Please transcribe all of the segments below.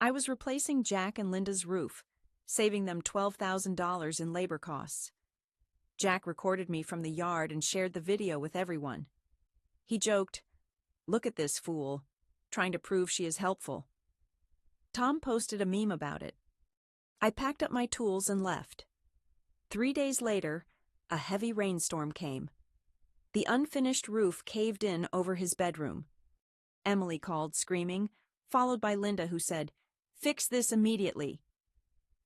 I was replacing Jack and Linda's roof, saving them $12,000 in labor costs. Jack recorded me from the yard and shared the video with everyone. He joked, "Look at this fool, trying to prove she is helpful." Tom posted a meme about it. I packed up my tools and left. 3 days later, a heavy rainstorm came. The unfinished roof caved in over his bedroom. Emily called, screaming, followed by Linda, who said, "Fix this immediately."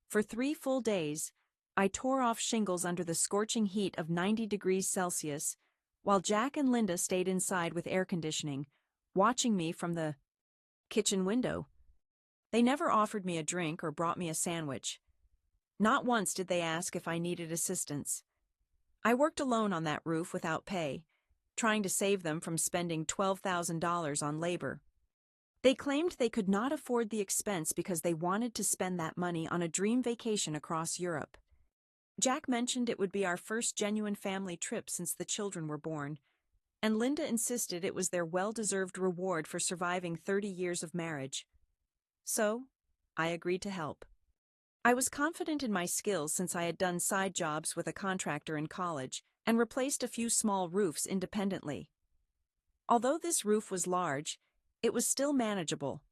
For 3 full days, I tore off shingles under the scorching heat of 90 degrees Celsius, while Jack and Linda stayed inside with air conditioning, watching me from the kitchen window. They never offered me a drink or brought me a sandwich. Not once did they ask if I needed assistance. I worked alone on that roof without pay, trying to save them from spending $12,000 on labor. They claimed they could not afford the expense because they wanted to spend that money on a dream vacation across Europe. Jack mentioned it would be our first genuine family trip since the children were born, and Linda insisted it was their well-deserved reward for surviving 30 years of marriage. So, I agreed to help. I was confident in my skills since I had done side jobs with a contractor in college and replaced a few small roofs independently. Although this roof was large, it was still manageable.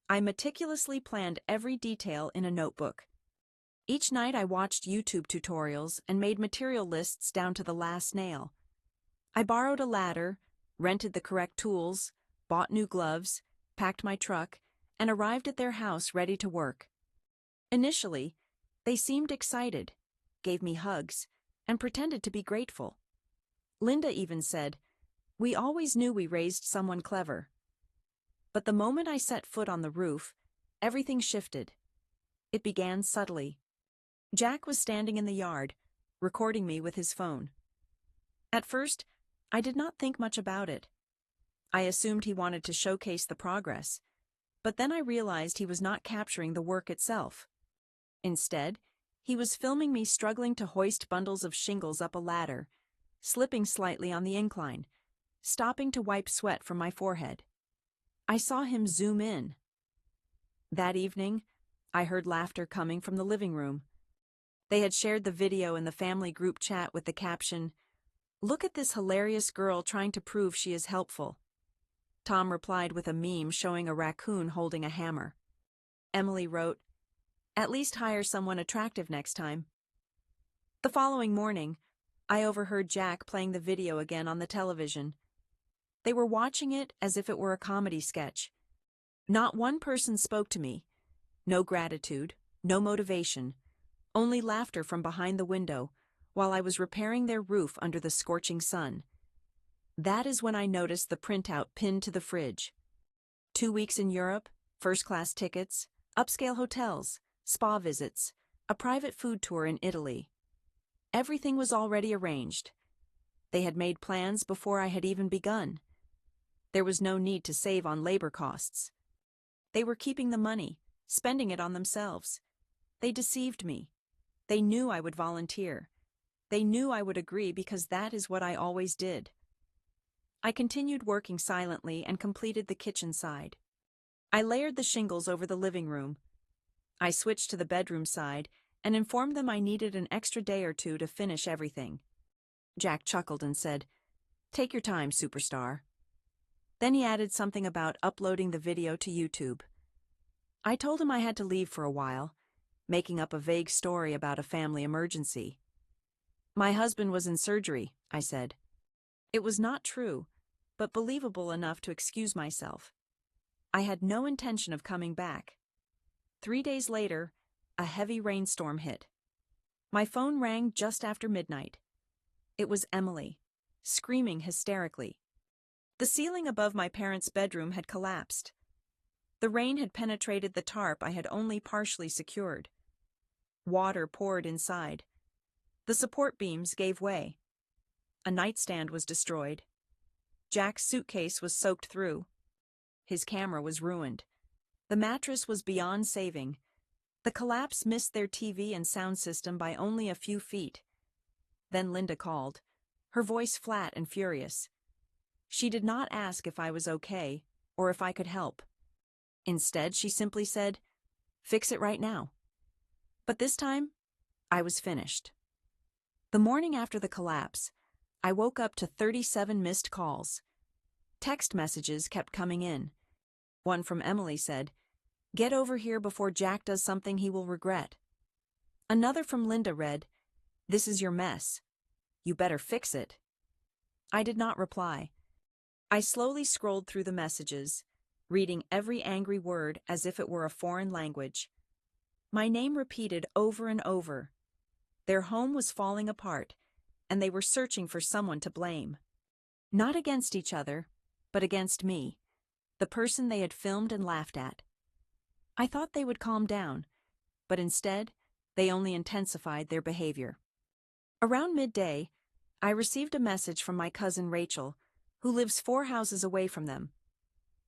I meticulously planned every detail in a notebook. Each night I watched YouTube tutorials and made material lists down to the last nail. I borrowed a ladder, rented the correct tools, bought new gloves, packed my truck, and arrived at their house ready to work. Initially, they seemed excited, gave me hugs, and pretended to be grateful. Linda even said, "We always knew we raised someone clever." But the moment I set foot on the roof, everything shifted. It began subtly. Jack was standing in the yard, recording me with his phone. At first, I did not think much about it. I assumed he wanted to showcase the progress, but then I realized he was not capturing the work itself. Instead, he was filming me struggling to hoist bundles of shingles up a ladder, slipping slightly on the incline, stopping to wipe sweat from my forehead. I saw him zoom in. That evening, I heard laughter coming from the living room. They had shared the video in the family group chat with the caption, "Look at this hilarious girl trying to prove she is helpful." Tom replied with a meme showing a raccoon holding a hammer. Emily wrote, "At least hire someone attractive next time." The following morning, I overheard Jack playing the video again on the television. They were watching it as if it were a comedy sketch. Not one person spoke to me. No gratitude, no motivation, only laughter from behind the window while I was repairing their roof under the scorching sun. That is when I noticed the printout pinned to the fridge. 2 weeks in Europe, first-class tickets, upscale hotels, spa visits, a private food tour in Italy. Everything was already arranged. They had made plans before I had even begun. There was no need to save on labor costs. They were keeping the money, spending it on themselves. They deceived me. They knew I would volunteer. They knew I would agree because that is what I always did. I continued working silently and completed the kitchen side. I layered the shingles over the living room. I switched to the bedroom side and informed them I needed an extra day or two to finish everything. Jack chuckled and said, "Take your time, superstar." Then he added something about uploading the video to YouTube. I told him I had to leave for a while, making up a vague story about a family emergency. "My husband was in surgery," I said. It was not true, but believable enough to excuse myself. I had no intention of coming back. 3 days later, a heavy rainstorm hit. My phone rang just after midnight. It was Emily, screaming hysterically. The ceiling above my parents' bedroom had collapsed. The rain had penetrated the tarp I had only partially secured. Water poured inside. The support beams gave way. A nightstand was destroyed. Jack's suitcase was soaked through. His camera was ruined. The mattress was beyond saving. The collapse missed their TV and sound system by only a few feet. Then Linda called, her voice flat and furious. She did not ask if I was okay or if I could help. Instead, she simply said, "Fix it right now." But this time, I was finished. The morning after the collapse, I woke up to 37 missed calls. Text messages kept coming in. One from Emily said, "Get over here before Jack does something he will regret." Another from Linda read, "This is your mess. You better fix it." I did not reply. I slowly scrolled through the messages, reading every angry word as if it were a foreign language. My name repeated over and over. Their home was falling apart, and they were searching for someone to blame. Not against each other, but against me, the person they had filmed and laughed at. I thought they would calm down, but instead, they only intensified their behavior. Around midday, I received a message from my cousin Rachel, who lives 4 houses away from them.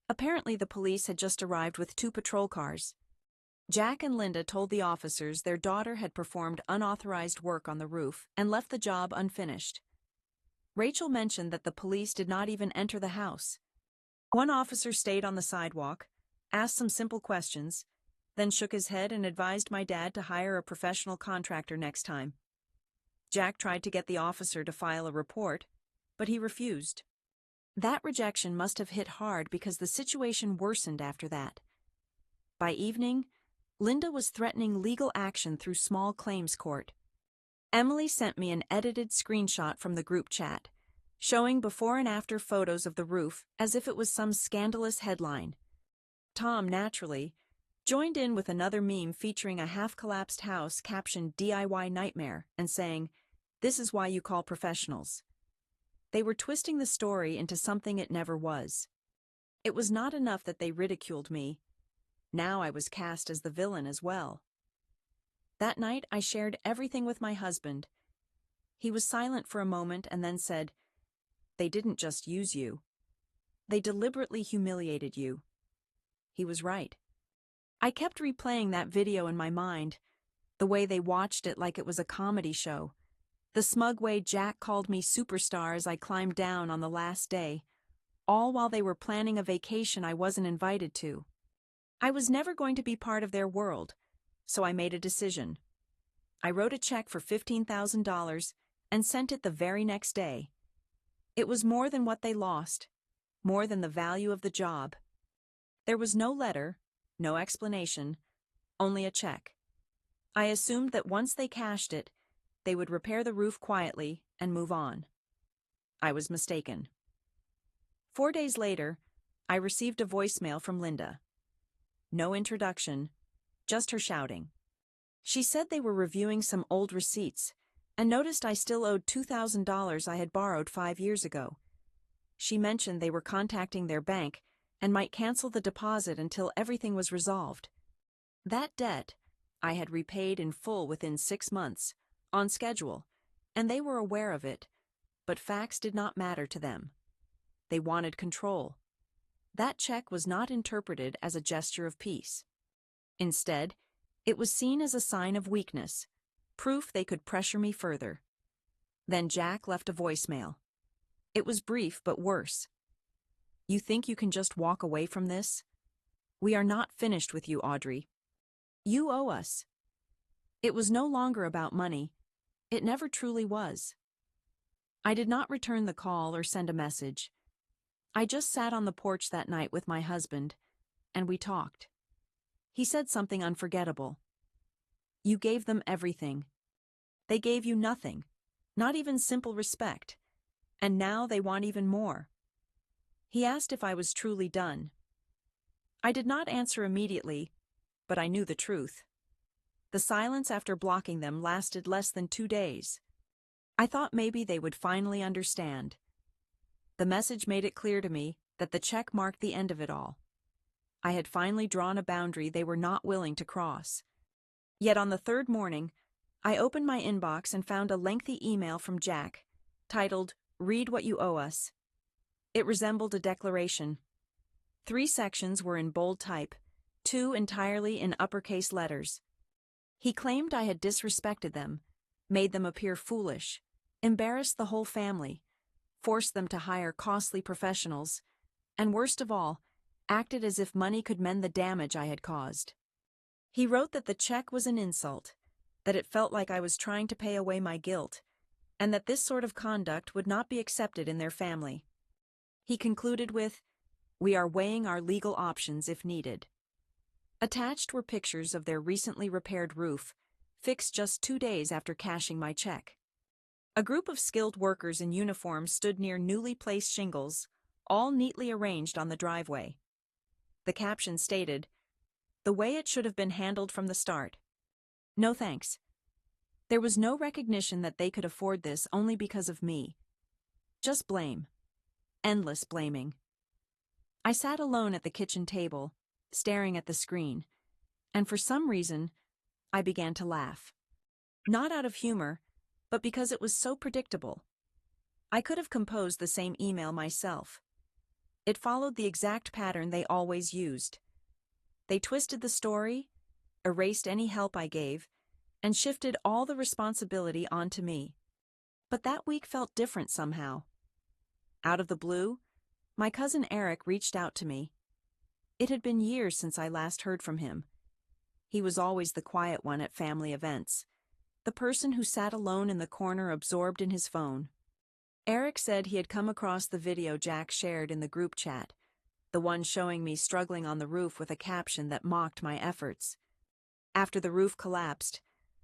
Apparently, the police had just arrived with 2 patrol cars. Jack and Linda told the officers their daughter had performed unauthorized work on the roof and left the job unfinished. Rachel mentioned that the police did not even enter the house. One officer stayed on the sidewalk, asked some simple questions, then shook his head and advised my dad to hire a professional contractor next time. Jack tried to get the officer to file a report, but he refused. That rejection must have hit hard because the situation worsened after that. By evening, Linda was threatening legal action through small claims court. Emily sent me an edited screenshot from the group chat, showing before and after photos of the roof as if it was some scandalous headline. Tom, naturally, joined in with another meme featuring a half-collapsed house captioned "DIY Nightmare" and saying, "This is why you call professionals." They were twisting the story into something it never was. It was not enough that they ridiculed me. Now I was cast as the villain as well. That night I shared everything with my husband. He was silent for a moment and then said, "They didn't just use you. They deliberately humiliated you." He was right. I kept replaying that video in my mind, the way they watched it like it was a comedy show, the smug way Jack called me superstar as I climbed down on the last day, all while they were planning a vacation I wasn't invited to. I was never going to be part of their world, so I made a decision. I wrote a check for $15,000 and sent it the very next day. It was more than what they lost, more than the value of the job. There was no letter, no explanation, only a check. I assumed that once they cashed it, they would repair the roof quietly and move on. I was mistaken. 4 days later, I received a voicemail from Linda. No introduction, just her shouting. She said they were reviewing some old receipts and noticed I still owed $2,000 I had borrowed 5 years ago. She mentioned they were contacting their bank and might cancel the deposit until everything was resolved. That debt I had repaid in full within 6 months, on schedule, and they were aware of it, but facts did not matter to them. They wanted control. That check was not interpreted as a gesture of peace. Instead, it was seen as a sign of weakness, proof they could pressure me further. Then Jack left a voicemail. It was brief but worse. "You think you can just walk away from this? We are not finished with you, Audrey. You owe us." It was no longer about money. It never truly was. I did not return the call or send a message. I just sat on the porch that night with my husband, and we talked. He said something unforgettable. "You gave them everything. They gave you nothing, not even simple respect, and now they want even more." He asked if I was truly done. I did not answer immediately, but I knew the truth. The silence after blocking them lasted less than 2 days. I thought maybe they would finally understand. The message made it clear to me that the check marked the end of it all. I had finally drawn a boundary they were not willing to cross. Yet on the 3rd morning, I opened my inbox and found a lengthy email from Jack, titled, "Read What You Owe Us." It resembled a declaration. 3 sections were in bold type, 2 entirely in uppercase letters. He claimed I had disrespected them, made them appear foolish, embarrassed the whole family, forced them to hire costly professionals, and worst of all, acted as if money could mend the damage I had caused. He wrote that the check was an insult, that it felt like I was trying to pay away my guilt, and that this sort of conduct would not be accepted in their family. He concluded with, "We are weighing our legal options if needed." Attached were pictures of their recently repaired roof, fixed just 2 days after cashing my check. A group of skilled workers in uniform stood near newly placed shingles, all neatly arranged on the driveway. The caption stated, "The way it should have been handled from the start. No thanks." There was no recognition that they could afford this only because of me. Just blame. Endless blaming. I sat alone at the kitchen table, staring at the screen, and for some reason, I began to laugh. Not out of humor, but because it was so predictable. I could have composed the same email myself. It followed the exact pattern they always used. They twisted the story, erased any help I gave, and shifted all the responsibility onto me. But that week felt different somehow. Out of the blue, my cousin Eric reached out to me. It had been years since I last heard from him. He was always the quiet one at family events, the person who sat alone in the corner absorbed in his phone. Eric said he had come across the video Jack shared in the group chat, the one showing me struggling on the roof with a caption that mocked my efforts. After the roof collapsed,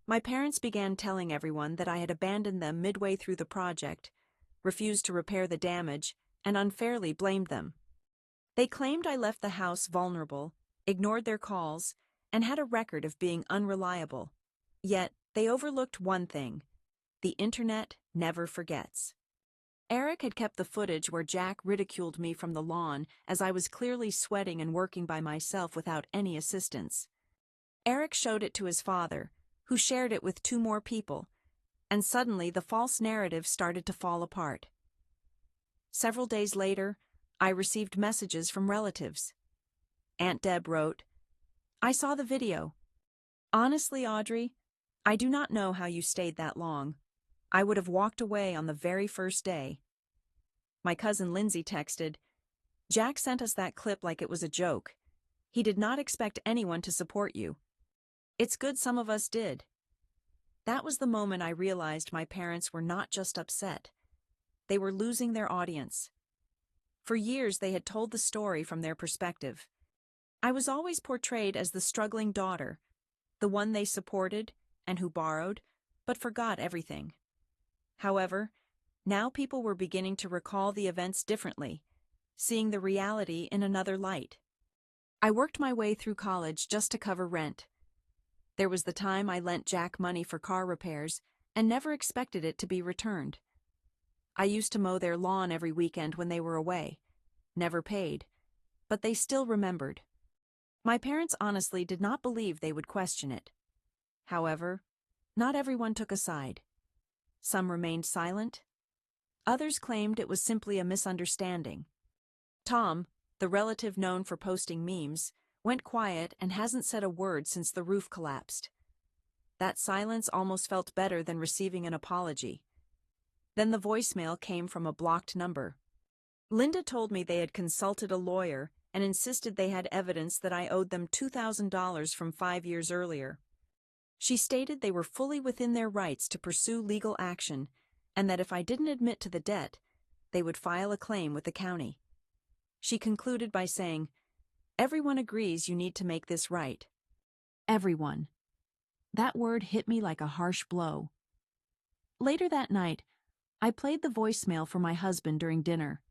my parents began telling everyone that I had abandoned them midway through the project, refused to repair the damage, and unfairly blamed them. They claimed I left the house vulnerable, ignored their calls, and had a record of being unreliable. Yet, they overlooked one thing: the internet never forgets. Eric had kept the footage where Jack ridiculed me from the lawn as I was clearly sweating and working by myself without any assistance. Eric showed it to his father, who shared it with 2 more people, and suddenly the false narrative started to fall apart. Several days later, I received messages from relatives. Aunt Deb wrote, "I saw the video. Honestly, Audrey, I do not know how you stayed that long. I would have walked away on the very first day." My cousin Lindsay texted, "Jack sent us that clip like it was a joke. He did not expect anyone to support you. It's good some of us did." That was the moment I realized my parents were not just upset. They were losing their audience. For years they had told the story from their perspective. I was always portrayed as the struggling daughter, the one they supported and who borrowed, but forgot everything. However, now people were beginning to recall the events differently, seeing the reality in another light. I worked my way through college just to cover rent. There was the time I lent Jack money for car repairs and never expected it to be returned. I used to mow their lawn every weekend when they were away, never paid, but they still remembered. My parents honestly did not believe they would question it. However, not everyone took a side. Some remained silent. Others claimed it was simply a misunderstanding. Tom, the relative known for posting memes, went quiet and hasn't said a word since the roof collapsed. That silence almost felt better than receiving an apology. Then the voicemail came from a blocked number. Linda told me they had consulted a lawyer and insisted they had evidence that I owed them $2,000 from 5 years earlier. She stated they were fully within their rights to pursue legal action, and that if I didn't admit to the debt, they would file a claim with the county. She concluded by saying, "Everyone agrees you need to make this right." Everyone. That word hit me like a harsh blow. Later that night, I played the voicemail for my husband during dinner.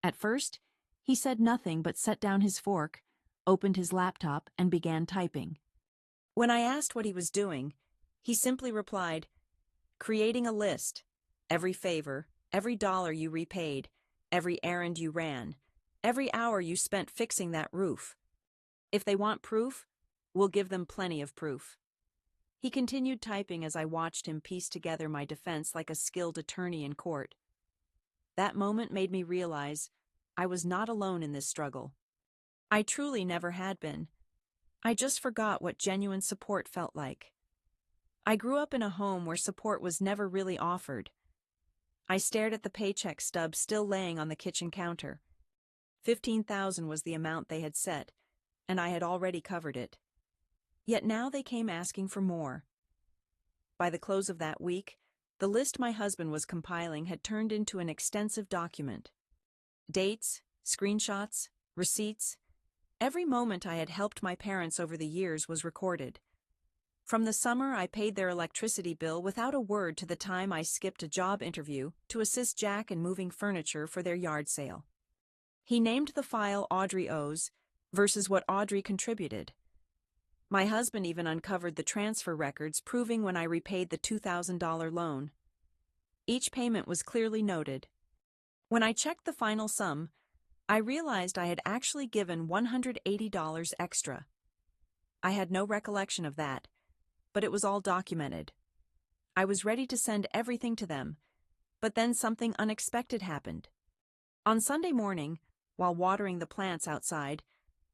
At first, he said nothing but set down his fork, opened his laptop, and began typing. When I asked what he was doing, he simply replied, "Creating a list. Every favor, every dollar you repaid, every errand you ran, every hour you spent fixing that roof. If they want proof, we'll give them plenty of proof." He continued typing as I watched him piece together my defense like a skilled attorney in court. That moment made me realize I was not alone in this struggle. I truly never had been. I just forgot what genuine support felt like. I grew up in a home where support was never really offered. I stared at the paycheck stub still laying on the kitchen counter. 15,000 was the amount they had set, and I had already covered it. Yet now they came asking for more. By the close of that week, the list my husband was compiling had turned into an extensive document. Dates, screenshots, receipts. Every moment I had helped my parents over the years was recorded. From the summer I paid their electricity bill without a word to the time I skipped a job interview to assist Jack in moving furniture for their yard sale. He named the file Audrey Owes versus what Audrey contributed. My husband even uncovered the transfer records proving when I repaid the $2,000 loan. Each payment was clearly noted. When I checked the final sum, I realized I had actually given $180 extra. I had no recollection of that, but it was all documented. I was ready to send everything to them, but then something unexpected happened. On Sunday morning, while watering the plants outside,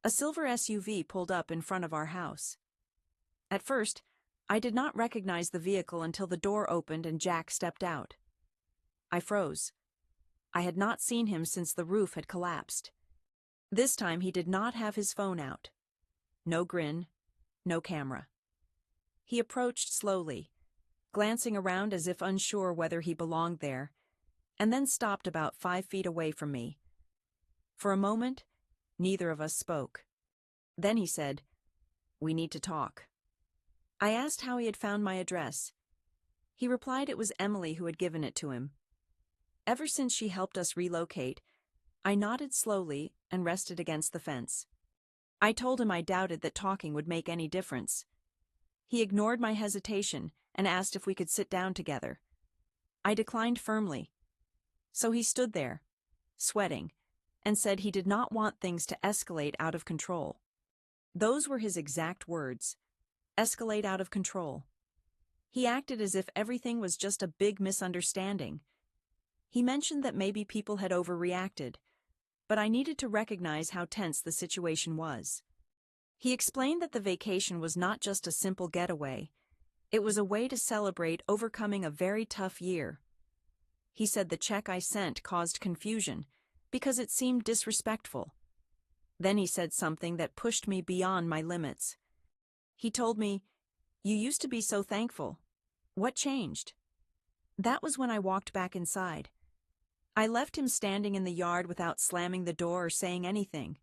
a silver SUV pulled up in front of our house. At first, I did not recognize the vehicle until the door opened and Jack stepped out. I froze. I had not seen him since the roof had collapsed. This time he did not have his phone out. No grin, no camera. He approached slowly, glancing around as if unsure whether he belonged there, and then stopped about 5 feet away from me. For a moment, neither of us spoke. Then he said, "We need to talk." I asked how he had found my address. He replied it was Emily who had given it to him. Ever since she helped us relocate, I nodded slowly and rested against the fence. I told him I doubted that talking would make any difference. He ignored my hesitation and asked if we could sit down together. I declined firmly. So he stood there, sweating, and said he did not want things to escalate out of control. Those were his exact words: escalate out of control. He acted as if everything was just a big misunderstanding. He mentioned that maybe people had overreacted, but I needed to recognize how tense the situation was. He explained that the vacation was not just a simple getaway. It was a way to celebrate overcoming a very tough year. He said the check I sent caused confusion because it seemed disrespectful. Then he said something that pushed me beyond my limits. He told me, "You used to be so thankful. What changed?" That was when I walked back inside. I left him standing in the yard without slamming the door or saying anything.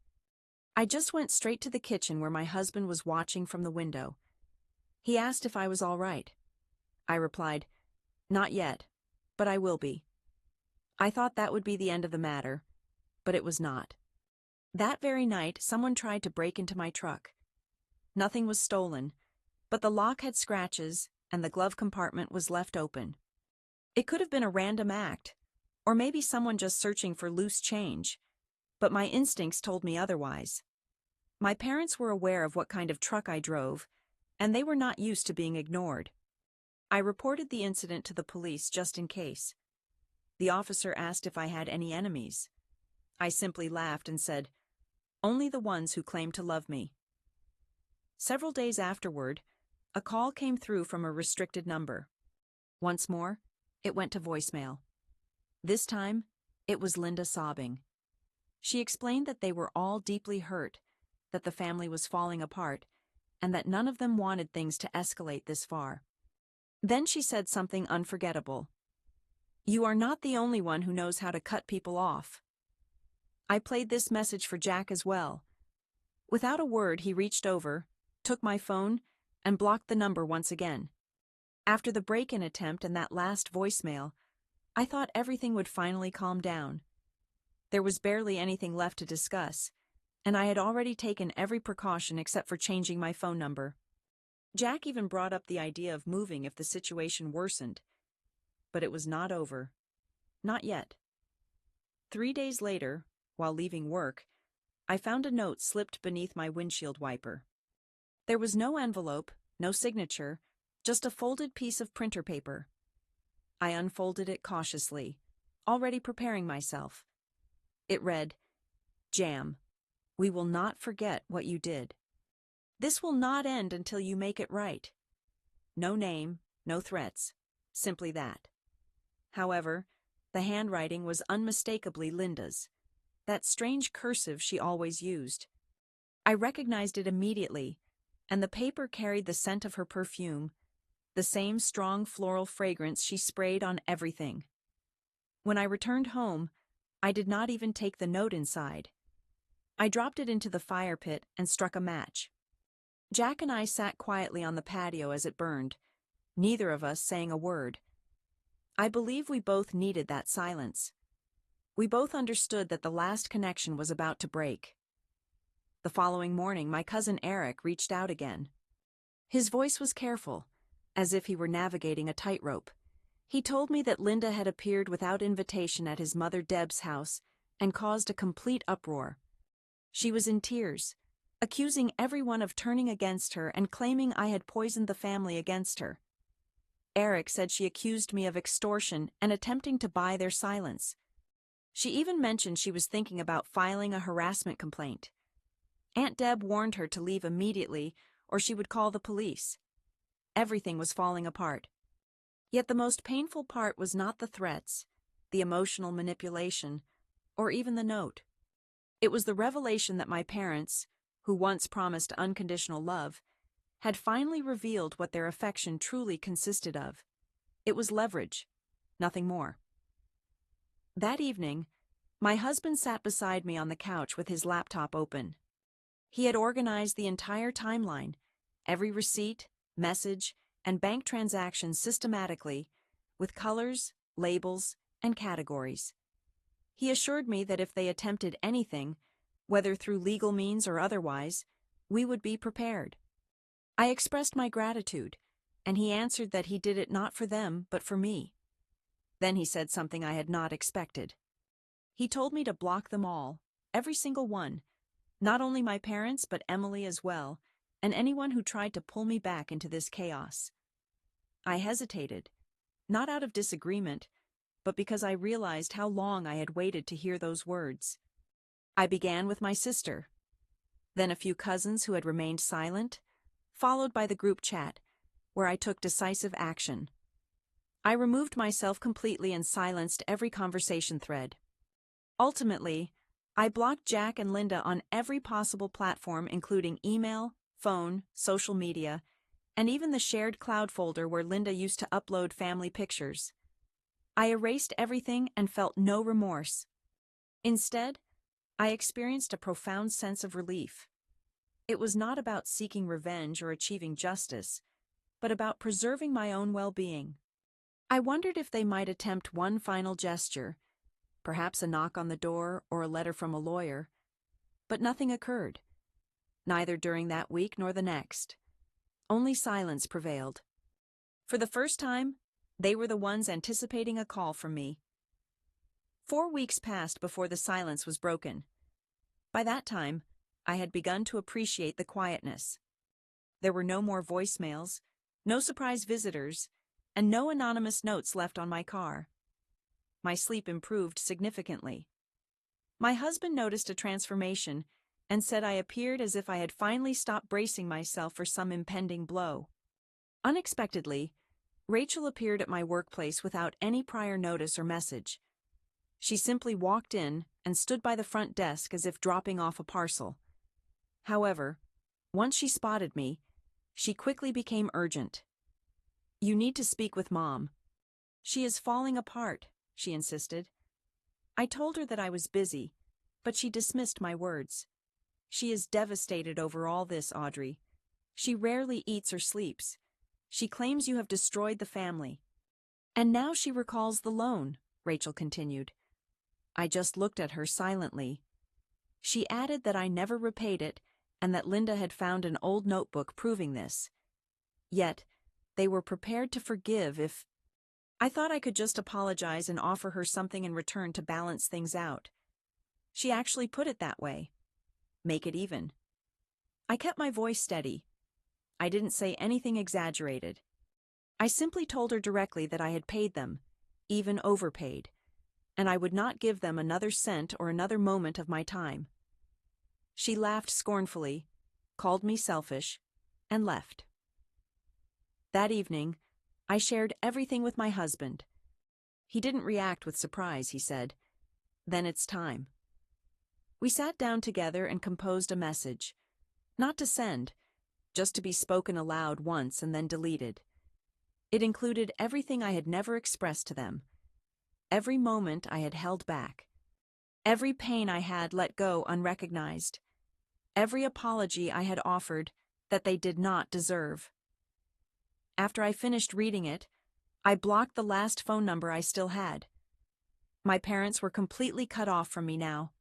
I just went straight to the kitchen where my husband was watching from the window. He asked if I was all right. I replied, "Not yet, but I will be." I thought that would be the end of the matter, but it was not. That very night, someone tried to break into my truck. Nothing was stolen, but the lock had scratches and the glove compartment was left open. It could have been a random act, or maybe someone just searching for loose change, but my instincts told me otherwise. My parents were aware of what kind of truck I drove, and they were not used to being ignored. I reported the incident to the police just in case. The officer asked if I had any enemies. I simply laughed and said, "Only the ones who claim to love me." Several days afterward, a call came through from a restricted number. Once more, it went to voicemail. This time, it was Linda sobbing. She explained that they were all deeply hurt, that the family was falling apart, and that none of them wanted things to escalate this far. Then she said something unforgettable. "You are not the only one who knows how to cut people off." I played this message for Jack as well. Without a word, he reached over, took my phone, and blocked the number once again. After the break-in attempt and that last voicemail, I thought everything would finally calm down. There was barely anything left to discuss, and I had already taken every precaution except for changing my phone number. Jack even brought up the idea of moving if the situation worsened. But it was not over. Not yet. 3 days later, while leaving work, I found a note slipped beneath my windshield wiper. There was no envelope, no signature, just a folded piece of printer paper. I unfolded it cautiously, already preparing myself. It read, "Jam, we will not forget what you did. This will not end until you make it right." No name, no threats, simply that. However, the handwriting was unmistakably Linda's. that strange cursive she always used. I recognized it immediately, and the paper carried the scent of her perfume, the same strong floral fragrance she sprayed on everything. When I returned home, I did not even take the note inside. I dropped it into the fire pit and struck a match. Jack and I sat quietly on the patio as it burned, neither of us saying a word. I believe we both needed that silence. We both understood that the last connection was about to break. The following morning, my cousin Eric reached out again. His voice was careful, as if he were navigating a tightrope. He told me that Linda had appeared without invitation at his mother Deb's house and caused a complete uproar. She was in tears, accusing everyone of turning against her and claiming I had poisoned the family against her. Eric said she accused me of extortion and attempting to buy their silence. She even mentioned she was thinking about filing a harassment complaint. Aunt Deb warned her to leave immediately or she would call the police. Everything was falling apart. Yet the most painful part was not the threats, the emotional manipulation, or even the note. It was the revelation that my parents, who once promised unconditional love, had finally revealed what their affection truly consisted of. It was leverage, nothing more. That evening, my husband sat beside me on the couch with his laptop open. He had organized the entire timeline, every receipt, message, and bank transaction systematically, with colors, labels, and categories. He assured me that if they attempted anything, whether through legal means or otherwise, we would be prepared. I expressed my gratitude, and he answered that he did it not for them, but for me. Then he said something I had not expected. He told me to block them all, every single one, not only my parents, but Emily as well, and anyone who tried to pull me back into this chaos. I hesitated, not out of disagreement, but because I realized how long I had waited to hear those words. I began with my sister, then a few cousins who had remained silent, followed by the group chat, where I took decisive action. I removed myself completely and silenced every conversation thread. Ultimately, I blocked Jack and Linda on every possible platform, including email, phone, social media, and even the shared cloud folder where Linda used to upload family pictures. I erased everything and felt no remorse. Instead, I experienced a profound sense of relief. It was not about seeking revenge or achieving justice, but about preserving my own well-being. I wondered if they might attempt one final gesture, perhaps a knock on the door or a letter from a lawyer, but nothing occurred, neither during that week nor the next. Only silence prevailed. For the first time, they were the ones anticipating a call from me. 4 weeks passed before the silence was broken. By that time, I had begun to appreciate the quietness. There were no more voicemails, no surprise visitors, and no anonymous notes left on my car. My sleep improved significantly. My husband noticed a transformation and said I appeared as if I had finally stopped bracing myself for some impending blow. Unexpectedly, Rachel appeared at my workplace without any prior notice or message. She simply walked in and stood by the front desk as if dropping off a parcel. However, once she spotted me, she quickly became urgent. "You need to speak with Mom. She is falling apart," she insisted. I told her that I was busy, but she dismissed my words. "She is devastated over all this, Audrey. She rarely eats or sleeps. She claims you have destroyed the family. And now she recalls the loan," Rachel continued. I just looked at her silently. She added that I never repaid it and that Linda had found an old notebook proving this. Yet, they were prepared to forgive if... I thought I could just apologize and offer her something in return to balance things out. She actually put it that way. Make it even. I kept my voice steady. I didn't say anything exaggerated. I simply told her directly that I had paid them, even overpaid, and I would not give them another cent or another moment of my time. She laughed scornfully, called me selfish, and left. That evening, I shared everything with my husband. He didn't react with surprise, he said. "Then it's time." We sat down together and composed a message. Not to send, just to be spoken aloud once and then deleted. It included everything I had never expressed to them. Every moment I had held back. Every pain I had let go unrecognized. Every apology I had offered that they did not deserve. After I finished reading it, I blocked the last phone number I still had. My parents were completely cut off from me now.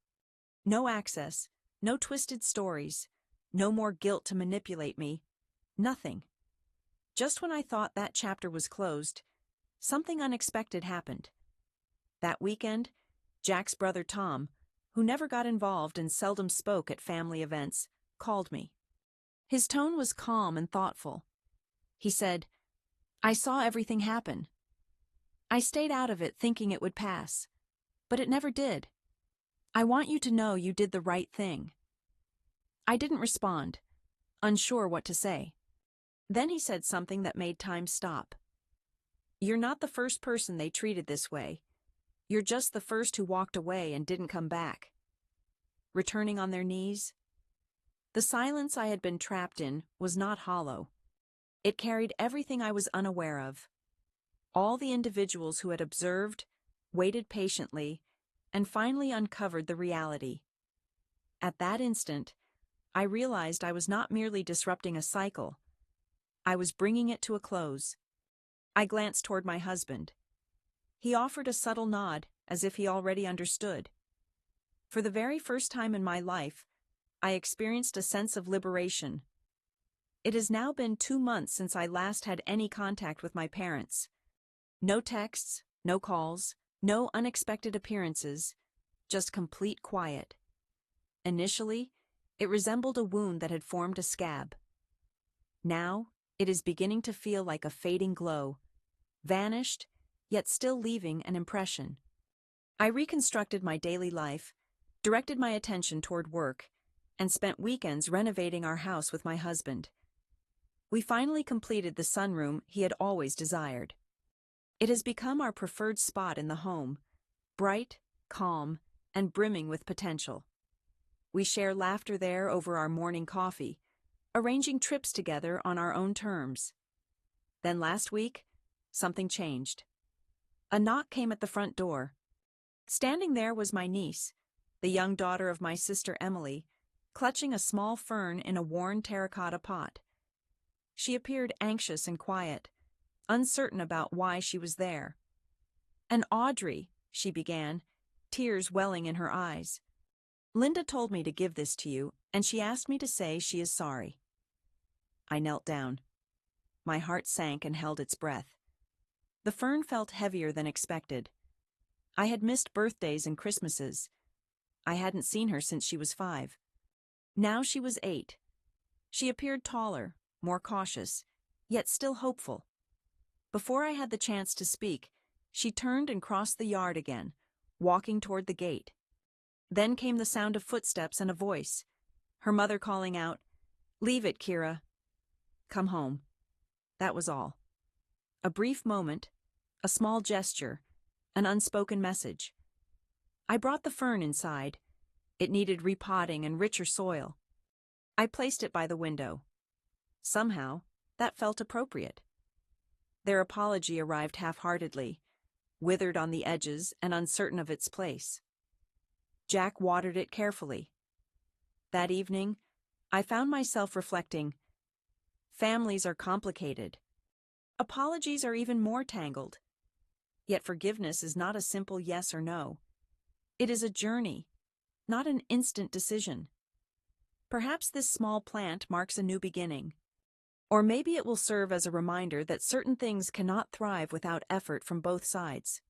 No access, no twisted stories, no more guilt to manipulate me, nothing. Just when I thought that chapter was closed, something unexpected happened. That weekend, Jack's brother Tom, who never got involved and seldom spoke at family events, called me. His tone was calm and thoughtful. He said, "I saw everything happen. I stayed out of it thinking it would pass, but it never did. I want you to know you did the right thing." I didn't respond, unsure what to say. Then he said something that made time stop. "You're not the first person they treated this way. You're just the first who walked away and didn't come back." Returning on their knees. The silence I had been trapped in was not hollow. It carried everything I was unaware of. All the individuals who had observed, waited patiently, and finally uncovered the reality. At that instant, I realized I was not merely disrupting a cycle. I was bringing it to a close. I glanced toward my husband. He offered a subtle nod, as if he already understood. For the very first time in my life, I experienced a sense of liberation. It has now been 2 months since I last had any contact with my parents. No texts, no calls, no unexpected appearances, just complete quiet. Initially, it resembled a wound that had formed a scab. Now, it is beginning to feel like a fading glow, vanished, yet still leaving an impression. I reconstructed my daily life, directed my attention toward work, and spent weekends renovating our house with my husband. We finally completed the sunroom he had always desired. It has become our preferred spot in the home, bright, calm, and brimming with potential. We share laughter there over our morning coffee, arranging trips together on our own terms. Then last week, something changed. A knock came at the front door. Standing there was my niece, the young daughter of my sister Emily, clutching a small fern in a worn terracotta pot. She appeared anxious and quiet, uncertain about why she was there. "And Audrey," she began, tears welling in her eyes. "Linda told me to give this to you, and she asked me to say she is sorry." I knelt down. My heart sank and held its breath. The fern felt heavier than expected. I had missed birthdays and Christmases. I hadn't seen her since she was 5. Now she was 8. She appeared taller, more cautious, yet still hopeful. Before I had the chance to speak, she turned and crossed the yard again, walking toward the gate. Then came the sound of footsteps and a voice, her mother calling out, "Leave it, Kira. Come home." That was all. A brief moment, a small gesture, an unspoken message. I brought the fern inside. It needed repotting and richer soil. I placed it by the window. Somehow, that felt appropriate. Their apology arrived half-heartedly, withered on the edges and uncertain of its place. Jack watered it carefully. That evening, I found myself reflecting, families are complicated. Apologies are even more tangled. Yet forgiveness is not a simple yes or no. It is a journey, not an instant decision. Perhaps this small plant marks a new beginning. Or maybe it will serve as a reminder that certain things cannot thrive without effort from both sides.